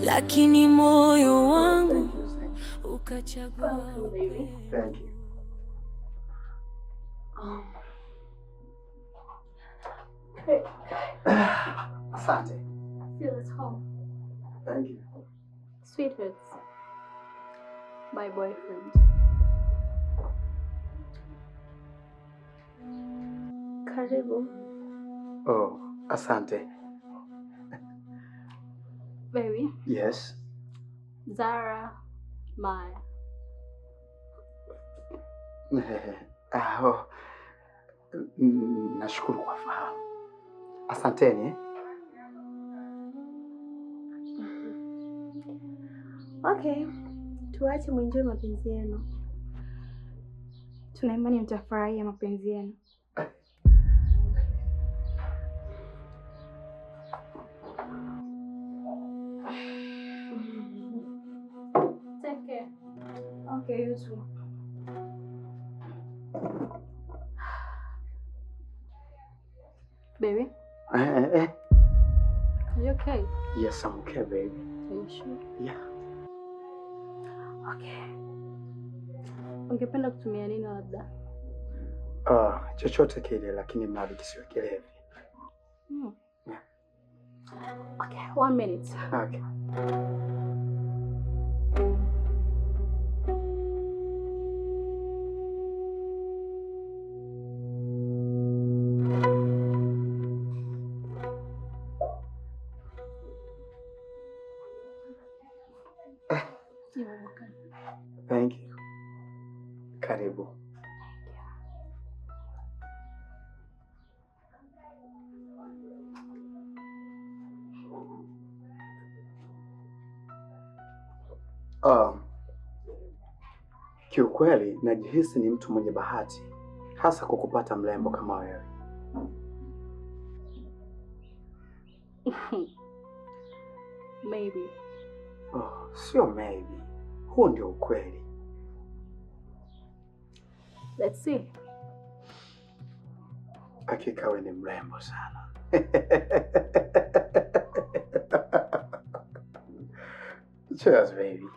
lakini moyo wangu ukachagua. Thank you. Asante. Feel at home. Thank you. Sweethearts, my boyfriend. Karibu. Oh, asante. Baby. Yes. Zara, Maya. Oh, nashukuru kwa fahamu. Asanteni. Okay, tuache muenjoy mapenzi yenu. Tuna imani mtafurahia mapenzi yenu. Take care. Okay, you too. Baby? Are you okay? Yes, I'm okay, baby. Are you sure? Yeah. Okay. Ungependa kutumia nini labda? Chochote kile lakini mradi kisiwe kilevi. Yeah. Okay, 1 minute. Okay. Thank you. Karibu. Kiukweli najihisi ni mtu mwenye bahati hasa kwa kupata mrembo kama wewe. Maybe. Oh, sio maybe. Huo ndio ukweli. Let's see. Hakika wewe ni mrembo sana. Cheers, baby.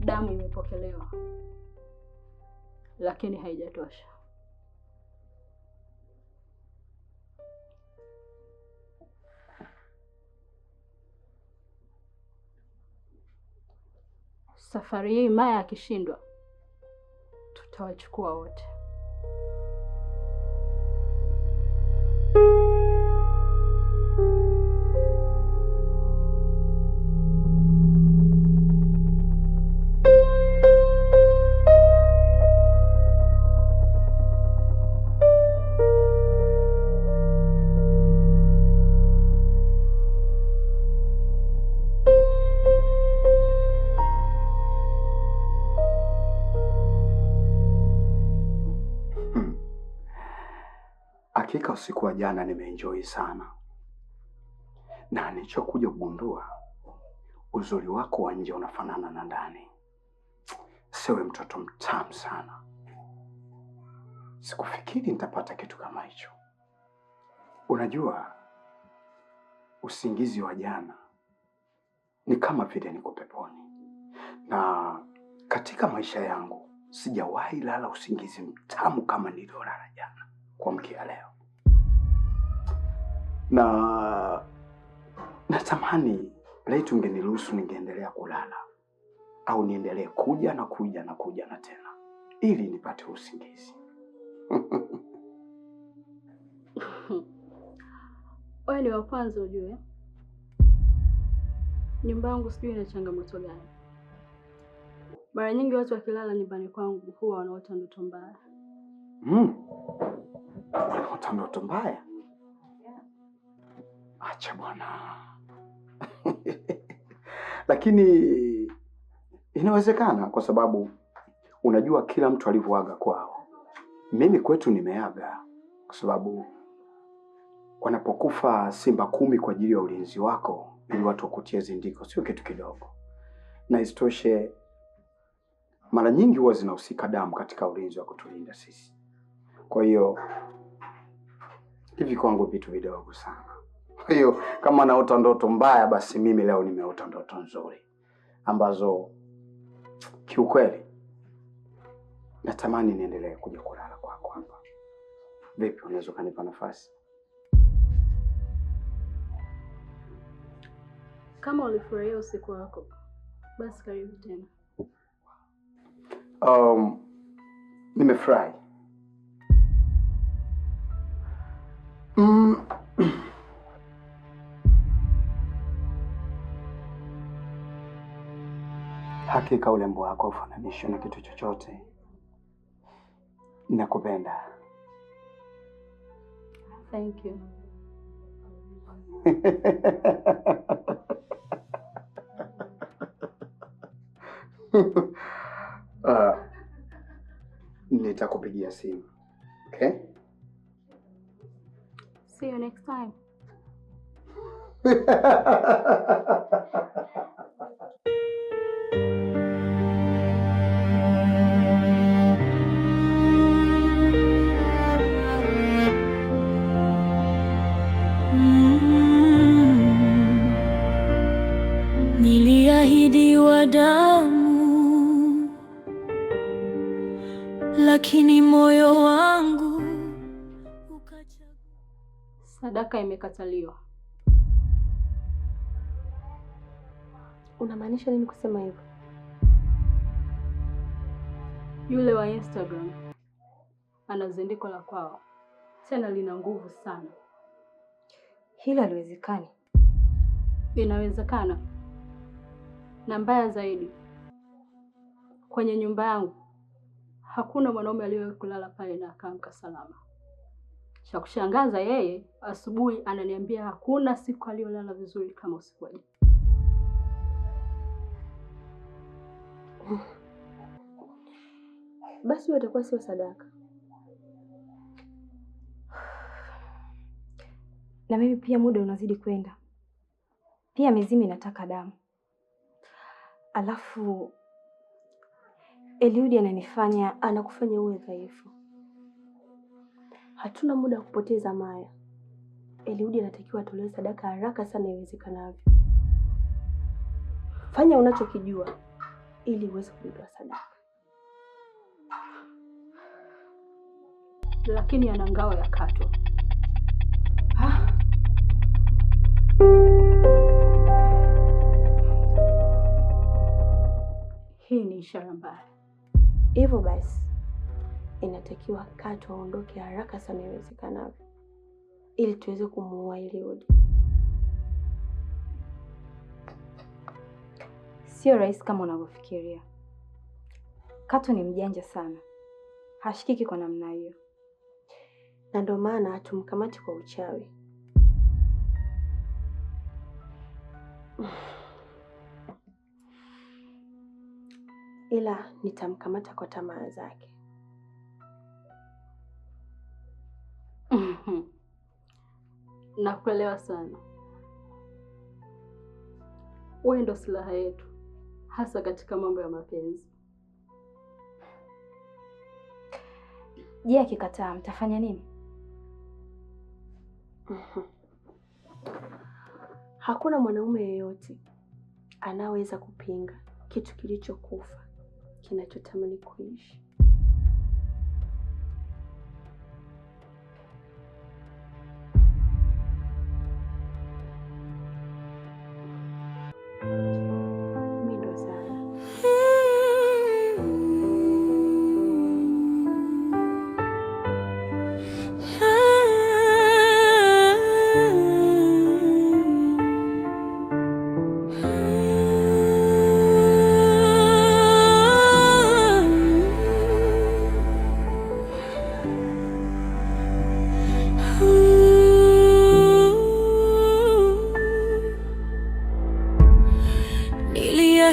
Damu imepokelewa, lakini haijatosha. Safari hii Maya akishindwa, tutawachukua wote. Hakika usiku wa jana nimeenjoy sana. Na nilichokuja kugundua uzuri wako wa nje unafanana na ndani. Sewe mtoto mtamu sana. Sikufikiri nitapata kitu kama hicho. Unajua usingizi wa jana ni kama vile niko peponi. Na katika maisha yangu sijawahi lala usingizi mtamu kama niliolala jana kuamkia leo. Na natamani leo ungeniruhusu ningeendelea kulala au niendelee kuja na tena ili nipate usingizi. Wewe ni wa kwanza ujue. Nyumba yangu sijui ina changamoto gani. Mara nyingi watu wakilala nyumbani kwangu huwa wanaota ndoto mbaya. Wanaota ndoto mbaya? Acha bwana. Lakini inawezekana kwa sababu unajua kila mtu alivyoaga kwao. Mimi kwetu nimeaga kwa sababu wanapokufa simba 10 kwa ajili ya ulinzi wako ili watu wakutie zindiko sio kitu kidogo. Na isitoshe mara nyingi huwa zinahusika damu katika ulinzi wa kutulinda sisi. Kwa hiyo hivi kwangu vitu vidogo sana. Kwa hiyo kama naota ndoto mbaya basi mimi leo nimeota ndoto nzuri ambazo kiukweli natamani niendelee kuja kulala kwako hapa. Vipi, unaweza kunipa nafasi? Kama ulifurahia usiku wako, basi karibu tena. Nimefurahi. Hakika ulembo wako ufananishwi na kitu chochote. Nakupenda. Thank you. Nitakupigia simu. Okay? See you next time. Niliahidiwa damu, lakini moyo wangu ukachagua. Sadaka imekataliwa. Unamaanisha nini kusema hivyo? Yule wa Instagram ana zindiko la kwao, tena lina nguvu sana. Hilo haliwezekani. Inawezekana. Na mbaya zaidi, kwenye nyumba yangu hakuna mwanaume aliyewahi kulala pale na akaamka salama. Cha kushangaza, yeye asubuhi ananiambia hakuna siku aliyolala vizuri kama usiku wa. Basi watakuwa sio sadaka. Na mimi pia muda unazidi kwenda. Pia mizimu inataka damu. Alafu Eliudi anakufanya uwe dhaifu. Hatuna muda wa kupoteza Maya. Eliudi anatakiwa atolewe sadaka haraka sana iwezekanavyo. Fanya unachokijua ili uweze kulipa sadaka. Lakini ana ngao ya Kato. Hii ni ishara mbaya. Hivyo basi inatakiwa Kato aondoke haraka sana iwezekanavyo ili tuweze kumuua Eliudi. Sio rahisi kama unavyofikiria. Kato ni mjanja sana. Hashikiki kwa namna hiyo. Na ndio maana hatumkamati kwa uchawi. Ila nitamkamata kwa tamaa zake. Nakuelewa sana. Wewe ndo silaha yetu, hasa katika mambo ya mapenzi. Je, akikataa mtafanya nini? Hakuna mwanaume yeyote anaweza kupinga kitu kilichokufa kinachotamani kuishi. Ah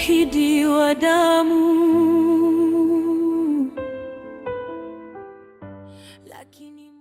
ushahidi wa damu, lakini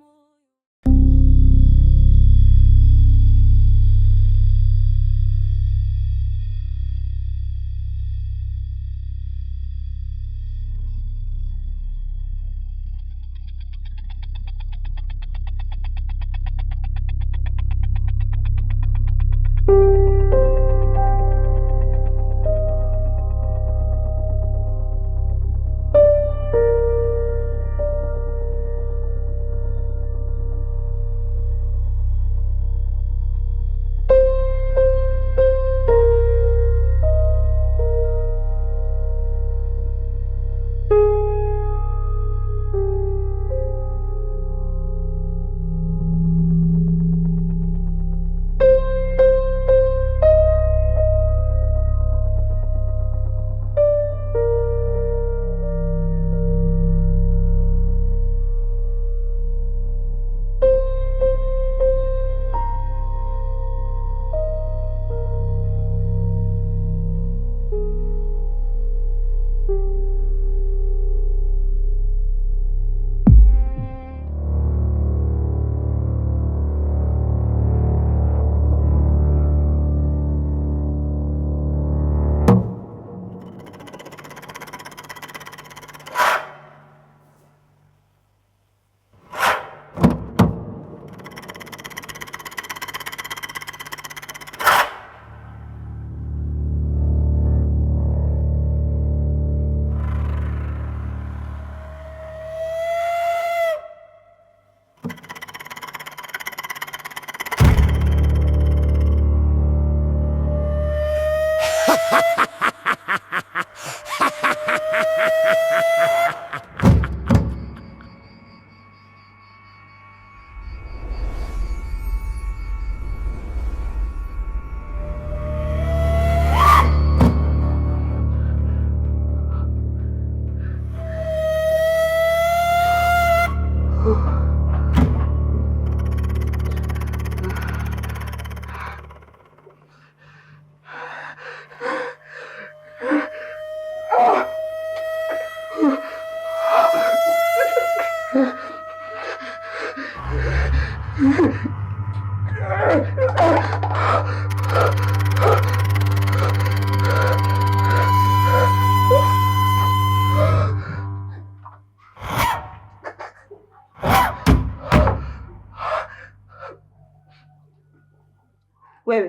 Wewe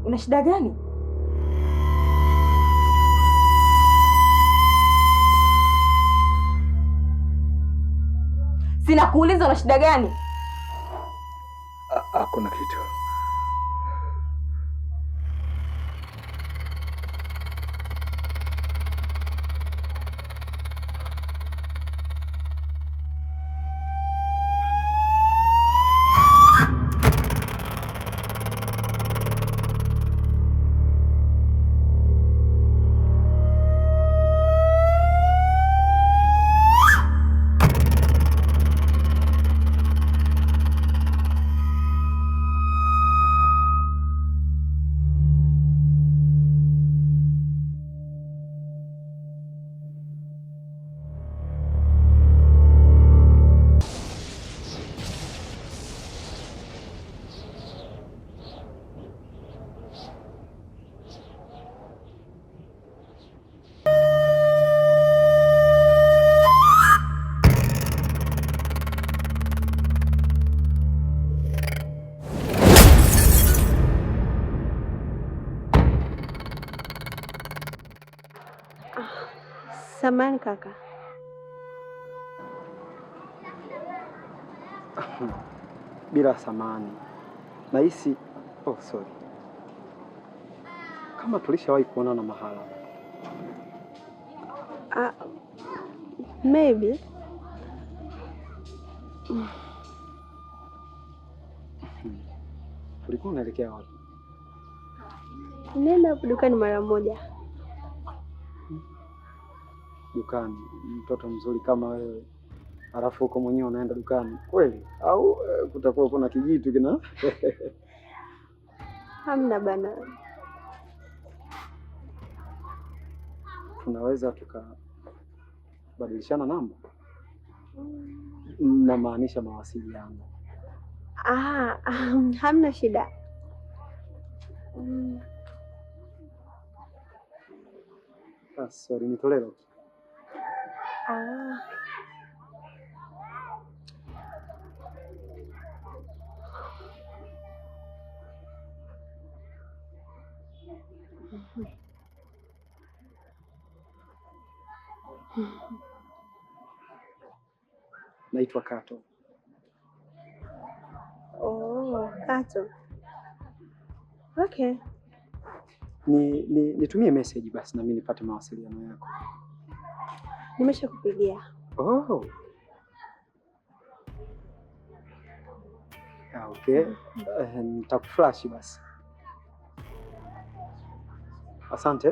una shida gani? Sina kuuliza una shida gani? Hakuna kitu. Samahani kaka. Bila samani. Nahisi sorry. Kama tulishawahi kuonana mahala. Maybe. Ulikuwa unaelekea wapi? Nenda dukani mara moja. Dukani? Mtoto mzuri kama wewe, alafu uko mwenyewe unaenda dukani kweli? Au kutakuwa kuna kijitu kina Hamna bana. tunaweza tukabadilishana namba? Namaanisha mawasiliano. Hamna shida. Sorry, nitolee. Naitwa Kato. Oh, Kato. Okay. Nitumie message basi na mimi nipate mawasiliano yako. Nimeshakupigia. Oh. Okay. Nitakuflash basi. Asante.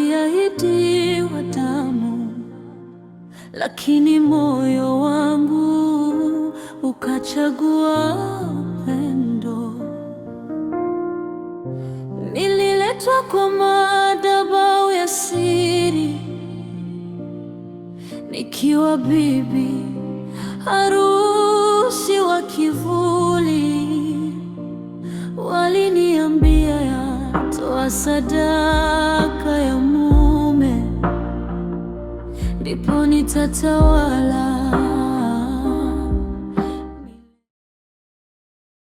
Niliahidiwa damu, lakini moyo wangu ukachagua upendo. Nililetwa kwa madhabahu ya siri, nikiwa bibi harusi wa kivuli. Waliniambia yatoa sadaka ya mume, ndipo nitatawala